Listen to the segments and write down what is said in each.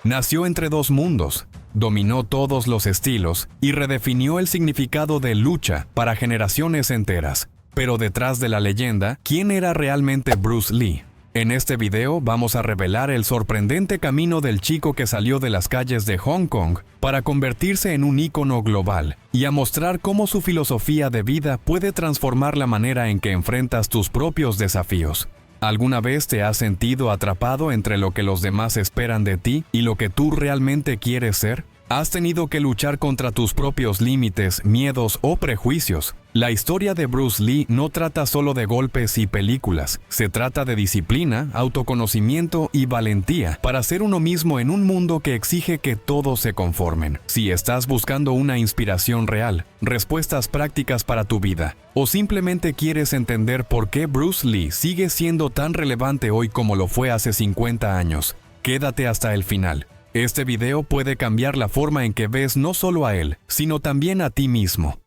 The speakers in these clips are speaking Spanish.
Nació entre dos mundos, dominó todos los estilos y redefinió el significado de lucha para generaciones enteras. Pero detrás de la leyenda, ¿quién era realmente Bruce Lee? En este video vamos a revelar el sorprendente camino del chico que salió de las calles de Hong Kong para convertirse en un ícono global y a mostrar cómo su filosofía de vida puede transformar la manera en que enfrentas tus propios desafíos. ¿Alguna vez te has sentido atrapado entre lo que los demás esperan de ti y lo que tú realmente quieres ser? ¿Has tenido que luchar contra tus propios límites, miedos o prejuicios? La historia de Bruce Lee no trata solo de golpes y películas. Se trata de disciplina, autoconocimiento y valentía para ser uno mismo en un mundo que exige que todos se conformen. Si estás buscando una inspiración real, respuestas prácticas para tu vida, o simplemente quieres entender por qué Bruce Lee sigue siendo tan relevante hoy como lo fue hace 50 años, quédate hasta el final. Este video puede cambiar la forma en que ves no solo a él, sino también a ti mismo.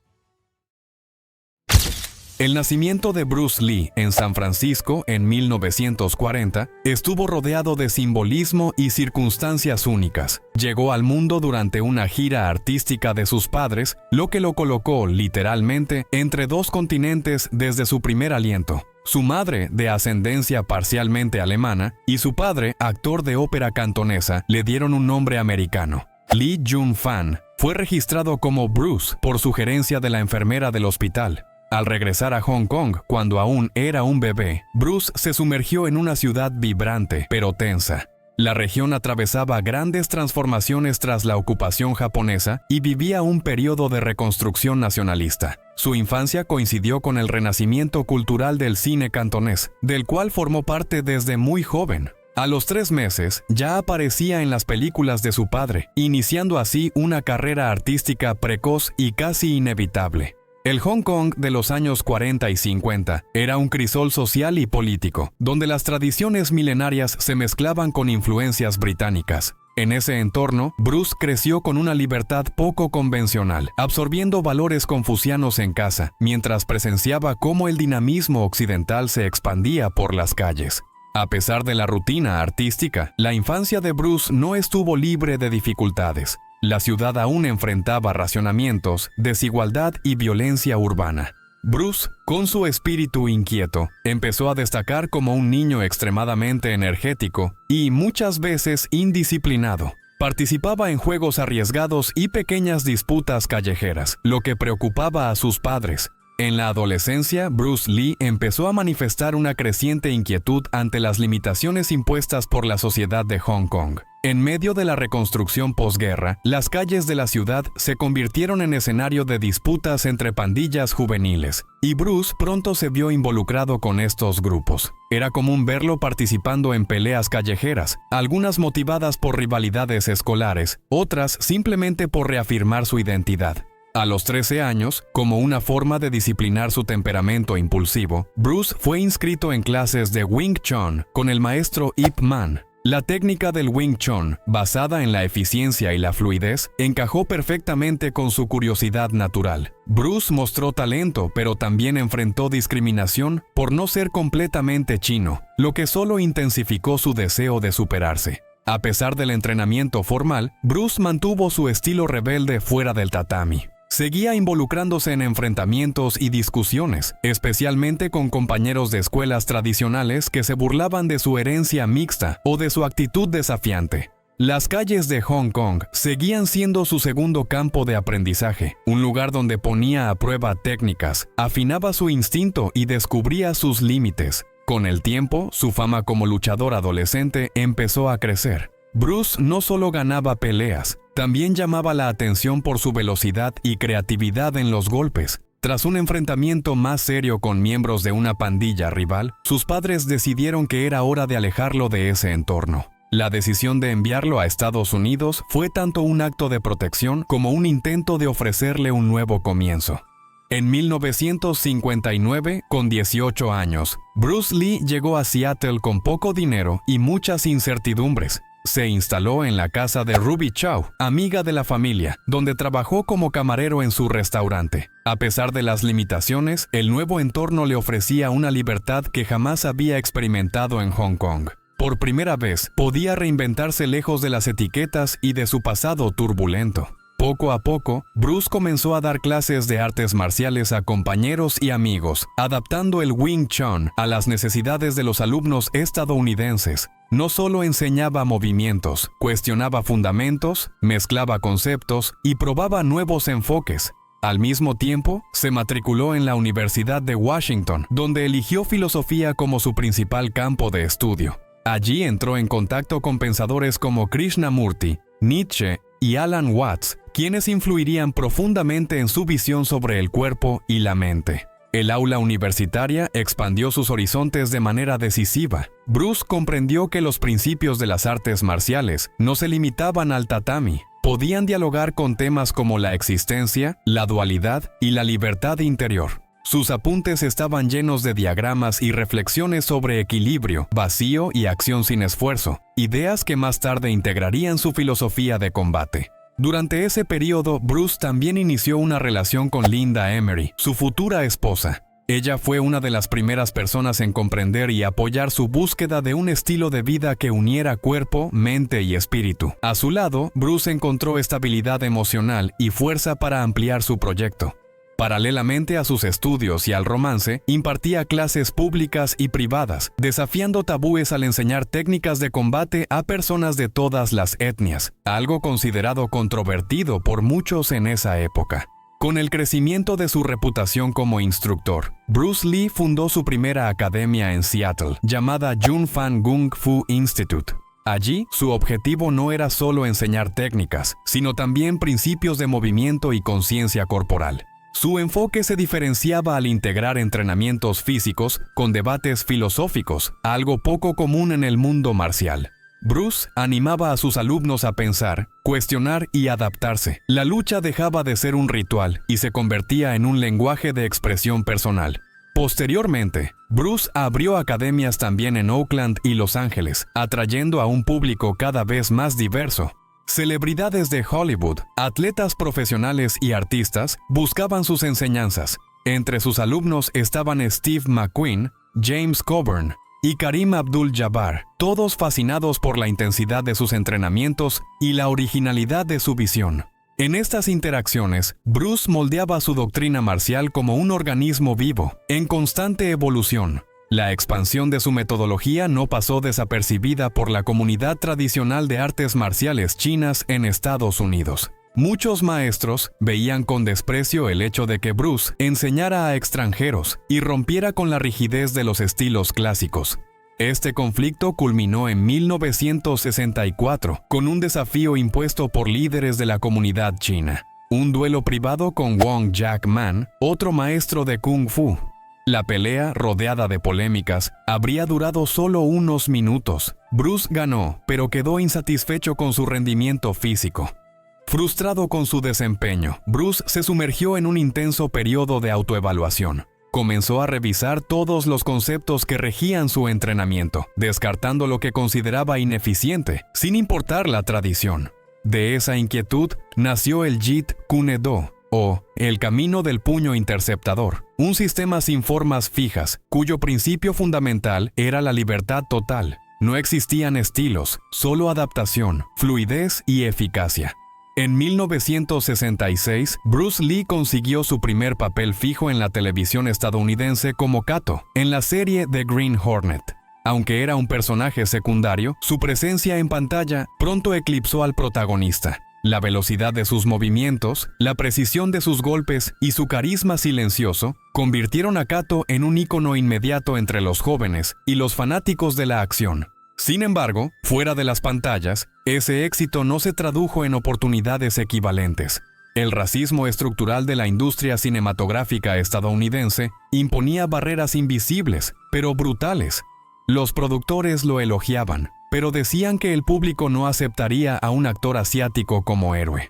El nacimiento de Bruce Lee en San Francisco en 1940 estuvo rodeado de simbolismo y circunstancias únicas. Llegó al mundo durante una gira artística de sus padres, lo que lo colocó literalmente entre dos continentes desde su primer aliento. Su madre, de ascendencia parcialmente alemana, y su padre, actor de ópera cantonesa, le dieron un nombre americano. Lee Jun-fan fue registrado como Bruce por sugerencia de la enfermera del hospital. Al regresar a Hong Kong, cuando aún era un bebé, Bruce se sumergió en una ciudad vibrante, pero tensa. La región atravesaba grandes transformaciones tras la ocupación japonesa y vivía un periodo de reconstrucción nacionalista. Su infancia coincidió con el renacimiento cultural del cine cantonés, del cual formó parte desde muy joven. A los 3 meses, ya aparecía en las películas de su padre, iniciando así una carrera artística precoz y casi inevitable. El Hong Kong de los años 40 y 50 era un crisol social y político, donde las tradiciones milenarias se mezclaban con influencias británicas. En ese entorno, Bruce creció con una libertad poco convencional, absorbiendo valores confucianos en casa, mientras presenciaba cómo el dinamismo occidental se expandía por las calles. A pesar de la rutina artística, la infancia de Bruce no estuvo libre de dificultades. La ciudad aún enfrentaba racionamientos, desigualdad y violencia urbana. Bruce, con su espíritu inquieto, empezó a destacar como un niño extremadamente energético y muchas veces indisciplinado. Participaba en juegos arriesgados y pequeñas disputas callejeras, lo que preocupaba a sus padres. En la adolescencia, Bruce Lee empezó a manifestar una creciente inquietud ante las limitaciones impuestas por la sociedad de Hong Kong. En medio de la reconstrucción posguerra, las calles de la ciudad se convirtieron en escenario de disputas entre pandillas juveniles, y Bruce pronto se vio involucrado con estos grupos. Era común verlo participando en peleas callejeras, algunas motivadas por rivalidades escolares, otras simplemente por reafirmar su identidad. A los 13 años, como una forma de disciplinar su temperamento impulsivo, Bruce fue inscrito en clases de Wing Chun con el maestro Ip Man. La técnica del Wing Chun, basada en la eficiencia y la fluidez, encajó perfectamente con su curiosidad natural. Bruce mostró talento, pero también enfrentó discriminación por no ser completamente chino, lo que solo intensificó su deseo de superarse. A pesar del entrenamiento formal, Bruce mantuvo su estilo rebelde fuera del tatami. Seguía involucrándose en enfrentamientos y discusiones, especialmente con compañeros de escuelas tradicionales que se burlaban de su herencia mixta o de su actitud desafiante. Las calles de Hong Kong seguían siendo su segundo campo de aprendizaje, un lugar donde ponía a prueba técnicas, afinaba su instinto y descubría sus límites. Con el tiempo, su fama como luchador adolescente empezó a crecer. Bruce no solo ganaba peleas, también llamaba la atención por su velocidad y creatividad en los golpes. Tras un enfrentamiento más serio con miembros de una pandilla rival, sus padres decidieron que era hora de alejarlo de ese entorno. La decisión de enviarlo a Estados Unidos fue tanto un acto de protección como un intento de ofrecerle un nuevo comienzo. En 1959, con 18 años, Bruce Lee llegó a Seattle con poco dinero y muchas incertidumbres. Se instaló en la casa de Ruby Chow, amiga de la familia, donde trabajó como camarero en su restaurante. A pesar de las limitaciones, el nuevo entorno le ofrecía una libertad que jamás había experimentado en Hong Kong. Por primera vez, podía reinventarse lejos de las etiquetas y de su pasado turbulento. Poco a poco, Bruce comenzó a dar clases de artes marciales a compañeros y amigos, adaptando el Wing Chun a las necesidades de los alumnos estadounidenses. No solo enseñaba movimientos, cuestionaba fundamentos, mezclaba conceptos y probaba nuevos enfoques. Al mismo tiempo, se matriculó en la Universidad de Washington, donde eligió filosofía como su principal campo de estudio. Allí entró en contacto con pensadores como Krishnamurti, Nietzsche y Alan Watts, quienes influirían profundamente en su visión sobre el cuerpo y la mente. El aula universitaria expandió sus horizontes de manera decisiva. Bruce comprendió que los principios de las artes marciales no se limitaban al tatami. Podían dialogar con temas como la existencia, la dualidad y la libertad interior. Sus apuntes estaban llenos de diagramas y reflexiones sobre equilibrio, vacío y acción sin esfuerzo, ideas que más tarde integrarían su filosofía de combate. Durante ese periodo, Bruce también inició una relación con Linda Emery, su futura esposa. Ella fue una de las primeras personas en comprender y apoyar su búsqueda de un estilo de vida que uniera cuerpo, mente y espíritu. A su lado, Bruce encontró estabilidad emocional y fuerza para ampliar su proyecto. Paralelamente a sus estudios y al romance, impartía clases públicas y privadas, desafiando tabúes al enseñar técnicas de combate a personas de todas las etnias, algo considerado controvertido por muchos en esa época. Con el crecimiento de su reputación como instructor, Bruce Lee fundó su primera academia en Seattle, llamada Jun Fan Kung Fu Institute. Allí, su objetivo no era solo enseñar técnicas, sino también principios de movimiento y conciencia corporal. Su enfoque se diferenciaba al integrar entrenamientos físicos con debates filosóficos, algo poco común en el mundo marcial. Bruce animaba a sus alumnos a pensar, cuestionar y adaptarse. La lucha dejaba de ser un ritual y se convertía en un lenguaje de expresión personal. Posteriormente, Bruce abrió academias también en Oakland y Los Ángeles, atrayendo a un público cada vez más diverso. Celebridades de Hollywood, atletas profesionales y artistas buscaban sus enseñanzas. Entre sus alumnos estaban Steve McQueen, James Coburn y Karim Abdul-Jabbar, todos fascinados por la intensidad de sus entrenamientos y la originalidad de su visión. En estas interacciones, Bruce moldeaba su doctrina marcial como un organismo vivo, en constante evolución. La expansión de su metodología no pasó desapercibida por la comunidad tradicional de artes marciales chinas en Estados Unidos. Muchos maestros veían con desprecio el hecho de que Bruce enseñara a extranjeros y rompiera con la rigidez de los estilos clásicos. Este conflicto culminó en 1964 con un desafío impuesto por líderes de la comunidad china. Un duelo privado con Wong Jack Man, otro maestro de Kung Fu. La pelea, rodeada de polémicas, habría durado solo unos minutos. Bruce ganó, pero quedó insatisfecho con su rendimiento físico. Frustrado con su desempeño, Bruce se sumergió en un intenso periodo de autoevaluación. Comenzó a revisar todos los conceptos que regían su entrenamiento, descartando lo que consideraba ineficiente, sin importar la tradición. De esa inquietud nació el Jeet Kune Do, o el camino del puño interceptador, un sistema sin formas fijas, cuyo principio fundamental era la libertad total. No existían estilos, solo adaptación, fluidez y eficacia. En 1966, Bruce Lee consiguió su primer papel fijo en la televisión estadounidense como Kato, en la serie The Green Hornet. Aunque era un personaje secundario, su presencia en pantalla pronto eclipsó al protagonista. La velocidad de sus movimientos, la precisión de sus golpes y su carisma silencioso convirtieron a Kato en un ícono inmediato entre los jóvenes y los fanáticos de la acción. Sin embargo, fuera de las pantallas, ese éxito no se tradujo en oportunidades equivalentes. El racismo estructural de la industria cinematográfica estadounidense imponía barreras invisibles, pero brutales. Los productores lo elogiaban, pero decían que el público no aceptaría a un actor asiático como héroe.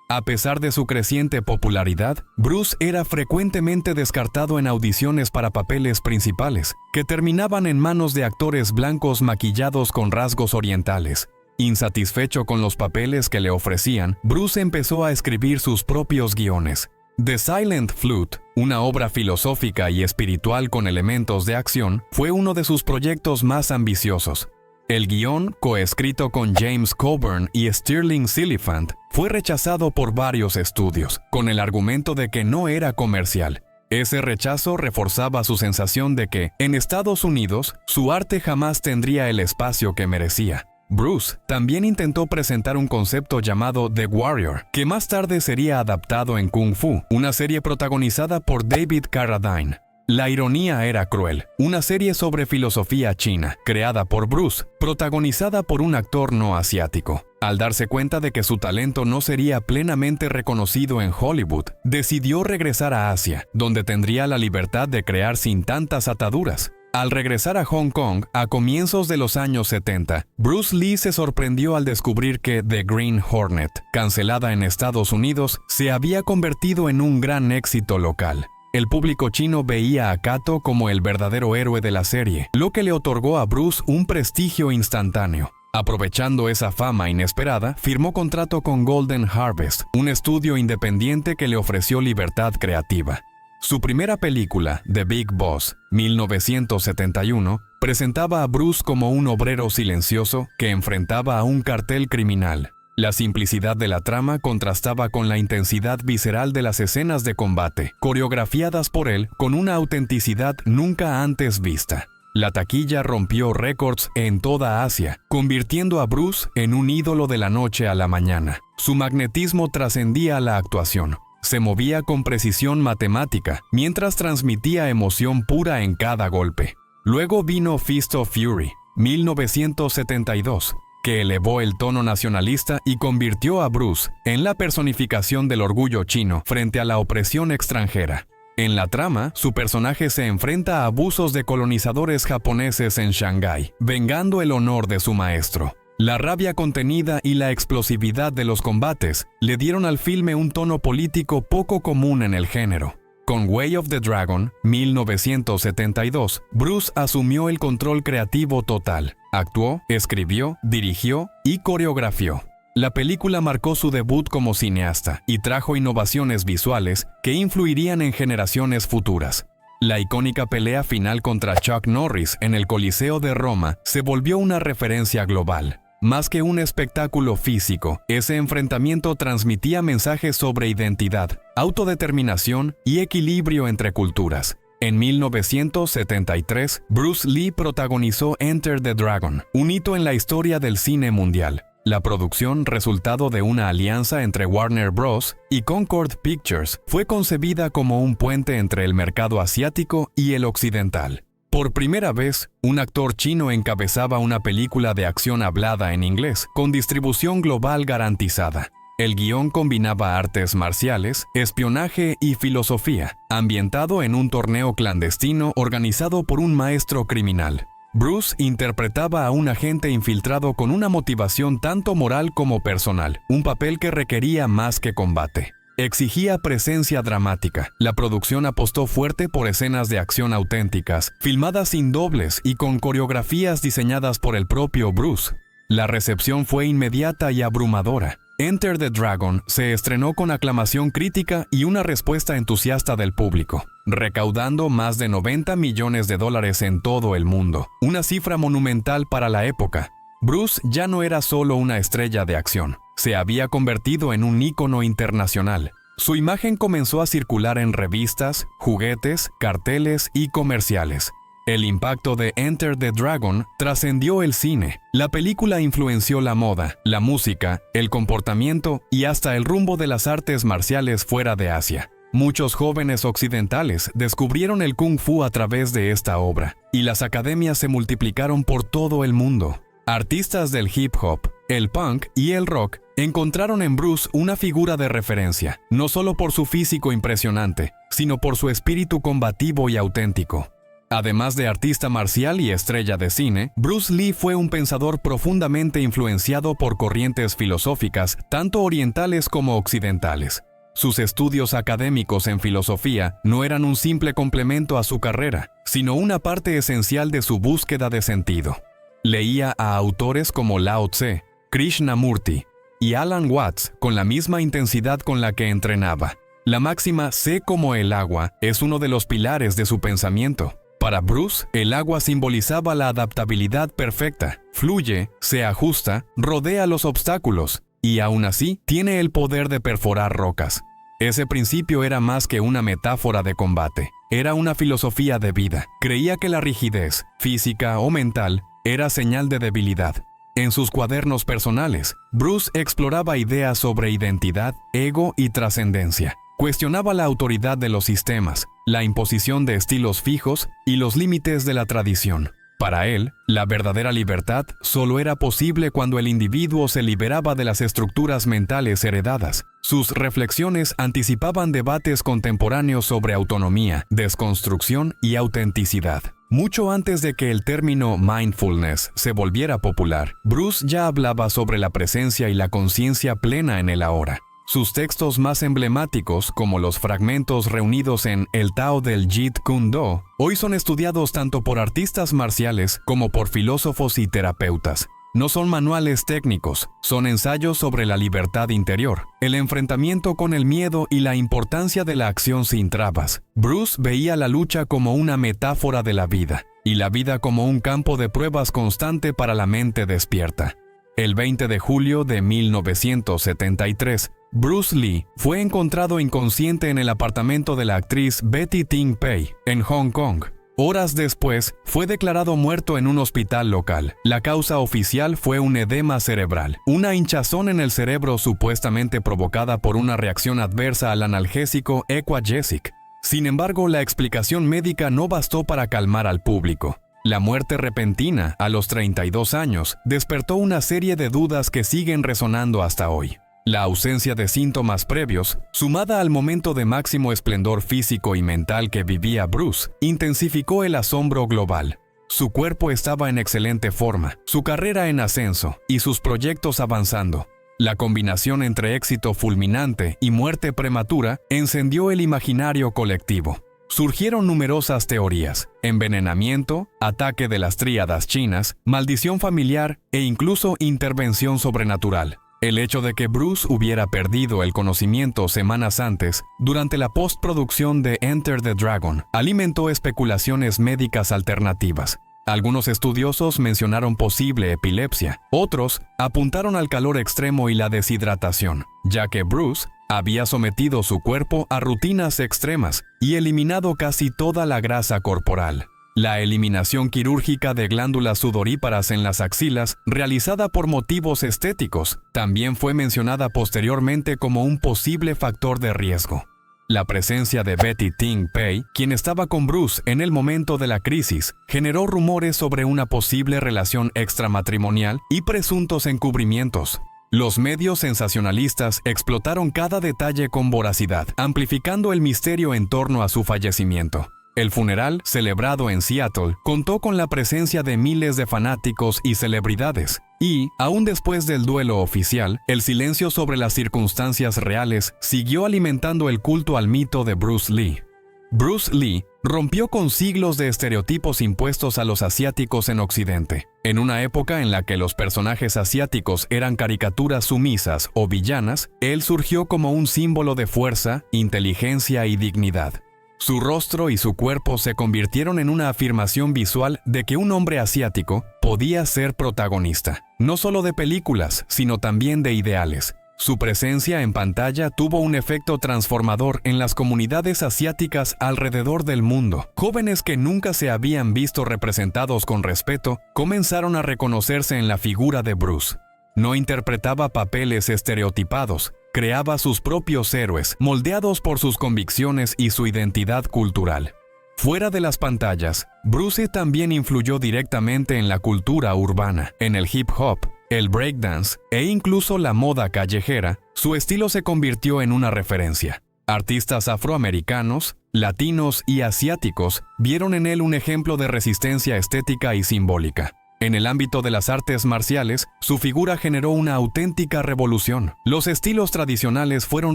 A pesar de su creciente popularidad, Bruce era frecuentemente descartado en audiciones para papeles principales, que terminaban en manos de actores blancos maquillados con rasgos orientales. Insatisfecho con los papeles que le ofrecían, Bruce empezó a escribir sus propios guiones. The Silent Flute, una obra filosófica y espiritual con elementos de acción, fue uno de sus proyectos más ambiciosos. El guión, coescrito con James Coburn y Stirling Silliphant, fue rechazado por varios estudios, con el argumento de que no era comercial. Ese rechazo reforzaba su sensación de que, en Estados Unidos, su arte jamás tendría el espacio que merecía. Bruce también intentó presentar un concepto llamado The Warrior, que más tarde sería adaptado en Kung Fu, una serie protagonizada por David Carradine. La ironía era cruel, una serie sobre filosofía china, creada por Bruce, protagonizada por un actor no asiático. Al darse cuenta de que su talento no sería plenamente reconocido en Hollywood, decidió regresar a Asia, donde tendría la libertad de crear sin tantas ataduras. Al regresar a Hong Kong a comienzos de los años 70, Bruce Lee se sorprendió al descubrir que The Green Hornet, cancelada en Estados Unidos, se había convertido en un gran éxito local. El público chino veía a Kato como el verdadero héroe de la serie, lo que le otorgó a Bruce un prestigio instantáneo. Aprovechando esa fama inesperada, firmó contrato con Golden Harvest, un estudio independiente que le ofreció libertad creativa. Su primera película, The Big Boss, 1971, presentaba a Bruce como un obrero silencioso que enfrentaba a un cartel criminal. La simplicidad de la trama contrastaba con la intensidad visceral de las escenas de combate, coreografiadas por él con una autenticidad nunca antes vista. La taquilla rompió récords en toda Asia, convirtiendo a Bruce en un ídolo de la noche a la mañana. Su magnetismo trascendía la actuación. Se movía con precisión matemática, mientras transmitía emoción pura en cada golpe. Luego vino Fist of Fury, 1972, que elevó el tono nacionalista y convirtió a Bruce en la personificación del orgullo chino frente a la opresión extranjera. En la trama, su personaje se enfrenta a abusos de colonizadores japoneses en Shanghái, vengando el honor de su maestro. La rabia contenida y la explosividad de los combates le dieron al filme un tono político poco común en el género. Con Way of the Dragon, 1972, Bruce asumió el control creativo total. Actuó, escribió, dirigió y coreografió. La película marcó su debut como cineasta y trajo innovaciones visuales que influirían en generaciones futuras. La icónica pelea final contra Chuck Norris en el Coliseo de Roma se volvió una referencia global. Más que un espectáculo físico, ese enfrentamiento transmitía mensajes sobre identidad, autodeterminación y equilibrio entre culturas. En 1973, Bruce Lee protagonizó Enter the Dragon, un hito en la historia del cine mundial. La producción, resultado de una alianza entre Warner Bros. Y Concord Pictures, fue concebida como un puente entre el mercado asiático y el occidental. Por primera vez, un actor chino encabezaba una película de acción hablada en inglés, con distribución global garantizada. El guión combinaba artes marciales, espionaje y filosofía, ambientado en un torneo clandestino organizado por un maestro criminal. Bruce interpretaba a un agente infiltrado con una motivación tanto moral como personal, un papel que requería más que combate. Exigía presencia dramática. La producción apostó fuerte por escenas de acción auténticas, filmadas sin dobles y con coreografías diseñadas por el propio Bruce. La recepción fue inmediata y abrumadora. Enter the Dragon se estrenó con aclamación crítica y una respuesta entusiasta del público, recaudando más de $90 millones en todo el mundo, una cifra monumental para la época. Bruce ya no era solo una estrella de acción, se había convertido en un ícono internacional. Su imagen comenzó a circular en revistas, juguetes, carteles y comerciales. El impacto de Enter the Dragon trascendió el cine. La película influenció la moda, la música, el comportamiento y hasta el rumbo de las artes marciales fuera de Asia. Muchos jóvenes occidentales descubrieron el Kung Fu a través de esta obra, y las academias se multiplicaron por todo el mundo. Artistas del hip hop, el punk y el rock encontraron en Bruce una figura de referencia, no solo por su físico impresionante, sino por su espíritu combativo y auténtico. Además de artista marcial y estrella de cine, Bruce Lee fue un pensador profundamente influenciado por corrientes filosóficas, tanto orientales como occidentales. Sus estudios académicos en filosofía no eran un simple complemento a su carrera, sino una parte esencial de su búsqueda de sentido. Leía a autores como Lao Tse, Krishnamurti y Alan Watts con la misma intensidad con la que entrenaba. La máxima "sé como el agua" es uno de los pilares de su pensamiento. Para Bruce, el agua simbolizaba la adaptabilidad perfecta. Fluye, se ajusta, rodea los obstáculos y aún así tiene el poder de perforar rocas. Ese principio era más que una metáfora de combate. Era una filosofía de vida. Creía que la rigidez, física o mental, era señal de debilidad. En sus cuadernos personales, Bruce exploraba ideas sobre identidad, ego y trascendencia. Cuestionaba la autoridad de los sistemas, la imposición de estilos fijos y los límites de la tradición. Para él, la verdadera libertad solo era posible cuando el individuo se liberaba de las estructuras mentales heredadas. Sus reflexiones anticipaban debates contemporáneos sobre autonomía, desconstrucción y autenticidad. Mucho antes de que el término mindfulness se volviera popular, Bruce ya hablaba sobre la presencia y la conciencia plena en el ahora. Sus textos más emblemáticos, como los fragmentos reunidos en El Tao del Jeet Kune Do, hoy son estudiados tanto por artistas marciales como por filósofos y terapeutas. No son manuales técnicos, son ensayos sobre la libertad interior, el enfrentamiento con el miedo y la importancia de la acción sin trabas. Bruce veía la lucha como una metáfora de la vida, y la vida como un campo de pruebas constante para la mente despierta. El 20 de julio de 1973, Bruce Lee fue encontrado inconsciente en el apartamento de la actriz Betty Ting Pei, en Hong Kong. Horas después, fue declarado muerto en un hospital local. La causa oficial fue un edema cerebral, una hinchazón en el cerebro supuestamente provocada por una reacción adversa al analgésico Equagesic. Sin embargo, la explicación médica no bastó para calmar al público. La muerte repentina, a los 32 años, despertó una serie de dudas que siguen resonando hasta hoy. La ausencia de síntomas previos, sumada al momento de máximo esplendor físico y mental que vivía Bruce, intensificó el asombro global. Su cuerpo estaba en excelente forma, su carrera en ascenso y sus proyectos avanzando. La combinación entre éxito fulminante y muerte prematura encendió el imaginario colectivo. Surgieron numerosas teorías: envenenamiento, ataque de las tríadas chinas, maldición familiar e incluso intervención sobrenatural. El hecho de que Bruce hubiera perdido el conocimiento semanas antes, durante la postproducción de Enter the Dragon, alimentó especulaciones médicas alternativas. Algunos estudiosos mencionaron posible epilepsia, otros apuntaron al calor extremo y la deshidratación, ya que Bruce había sometido su cuerpo a rutinas extremas y eliminado casi toda la grasa corporal. La eliminación quirúrgica de glándulas sudoríparas en las axilas, realizada por motivos estéticos, también fue mencionada posteriormente como un posible factor de riesgo. La presencia de Betty Ting Pei, quien estaba con Bruce en el momento de la crisis, generó rumores sobre una posible relación extramatrimonial y presuntos encubrimientos. Los medios sensacionalistas explotaron cada detalle con voracidad, amplificando el misterio en torno a su fallecimiento. El funeral, celebrado en Seattle, contó con la presencia de miles de fanáticos y celebridades. Y, aún después del duelo oficial, el silencio sobre las circunstancias reales siguió alimentando el culto al mito de Bruce Lee. Bruce Lee rompió con siglos de estereotipos impuestos a los asiáticos en Occidente. En una época en la que los personajes asiáticos eran caricaturas sumisas o villanas, él surgió como un símbolo de fuerza, inteligencia y dignidad. Su rostro y su cuerpo se convirtieron en una afirmación visual de que un hombre asiático podía ser protagonista, no solo de películas, sino también de ideales. Su presencia en pantalla tuvo un efecto transformador en las comunidades asiáticas alrededor del mundo. Jóvenes que nunca se habían visto representados con respeto comenzaron a reconocerse en la figura de Bruce. No interpretaba papeles estereotipados, creaba sus propios héroes, moldeados por sus convicciones y su identidad cultural. Fuera de las pantallas, Bruce también influyó directamente en la cultura urbana, en el hip hop, el breakdance e incluso la moda callejera. Su estilo se convirtió en una referencia. Artistas afroamericanos, latinos y asiáticos vieron en él un ejemplo de resistencia estética y simbólica. En el ámbito de las artes marciales, su figura generó una auténtica revolución. Los estilos tradicionales fueron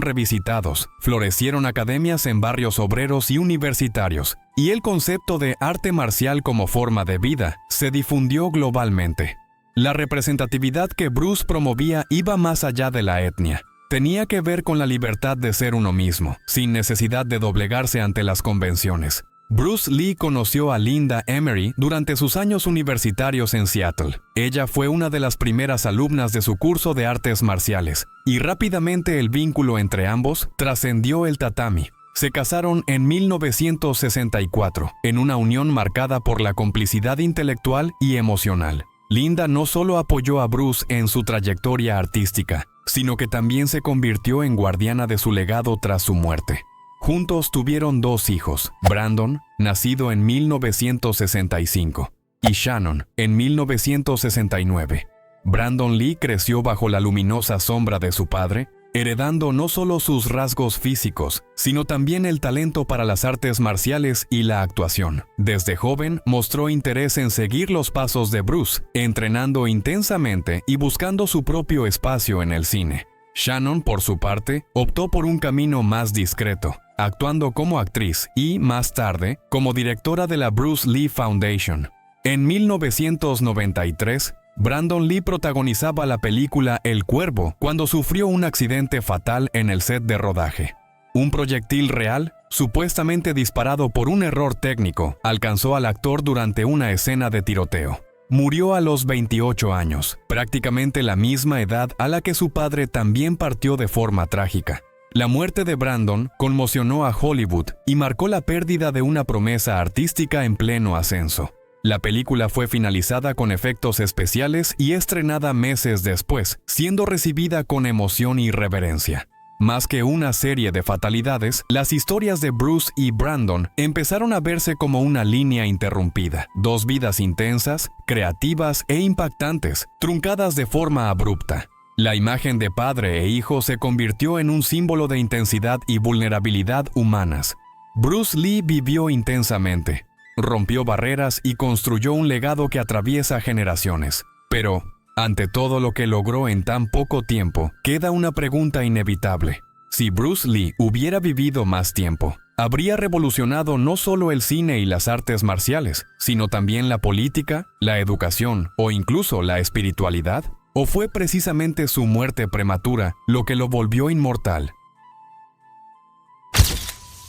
revisitados, florecieron academias en barrios obreros y universitarios, y el concepto de arte marcial como forma de vida se difundió globalmente. La representatividad que Bruce promovía iba más allá de la etnia. Tenía que ver con la libertad de ser uno mismo, sin necesidad de doblegarse ante las convenciones. Bruce Lee conoció a Linda Emery durante sus años universitarios en Seattle. Ella fue una de las primeras alumnas de su curso de artes marciales, y rápidamente el vínculo entre ambos trascendió el tatami. Se casaron en 1964, en una unión marcada por la complicidad intelectual y emocional. Linda no solo apoyó a Bruce en su trayectoria artística, sino que también se convirtió en guardiana de su legado tras su muerte. Juntos tuvieron 2 hijos, Brandon, nacido en 1965, y Shannon, en 1969. Brandon Lee creció bajo la luminosa sombra de su padre, heredando no solo sus rasgos físicos, sino también el talento para las artes marciales y la actuación. Desde joven mostró interés en seguir los pasos de Bruce, entrenando intensamente y buscando su propio espacio en el cine. Shannon, por su parte, optó por un camino más discreto, actuando como actriz y, más tarde, como directora de la Bruce Lee Foundation. En 1993, Brandon Lee protagonizaba la película El Cuervo cuando sufrió un accidente fatal en el set de rodaje. Un proyectil real, supuestamente disparado por un error técnico, alcanzó al actor durante una escena de tiroteo. Murió a los 28 años, prácticamente la misma edad a la que su padre también partió de forma trágica. La muerte de Brandon conmocionó a Hollywood y marcó la pérdida de una promesa artística en pleno ascenso. La película fue finalizada con efectos especiales y estrenada meses después, siendo recibida con emoción y reverencia. Más que una serie de fatalidades, las historias de Bruce y Brandon empezaron a verse como una línea interrumpida. 2 vidas intensas, creativas e impactantes, truncadas de forma abrupta. La imagen de padre e hijo se convirtió en un símbolo de intensidad y vulnerabilidad humanas. Bruce Lee vivió intensamente, rompió barreras y construyó un legado que atraviesa generaciones. Pero, ante todo lo que logró en tan poco tiempo, queda una pregunta inevitable. Si Bruce Lee hubiera vivido más tiempo, ¿habría revolucionado no solo el cine y las artes marciales, sino también la política, la educación o incluso la espiritualidad? ¿O fue precisamente su muerte prematura lo que lo volvió inmortal?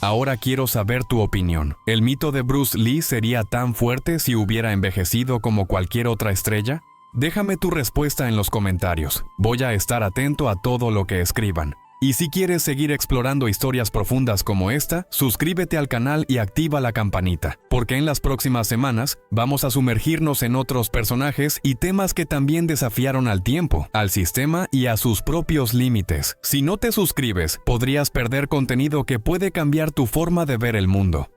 Ahora quiero saber tu opinión. ¿El mito de Bruce Lee sería tan fuerte si hubiera envejecido como cualquier otra estrella? Déjame tu respuesta en los comentarios. Voy a estar atento a todo lo que escriban. Y si quieres seguir explorando historias profundas como esta, suscríbete al canal y activa la campanita, porque en las próximas semanas vamos a sumergirnos en otros personajes y temas que también desafiaron al tiempo, al sistema y a sus propios límites. Si no te suscribes, podrías perder contenido que puede cambiar tu forma de ver el mundo.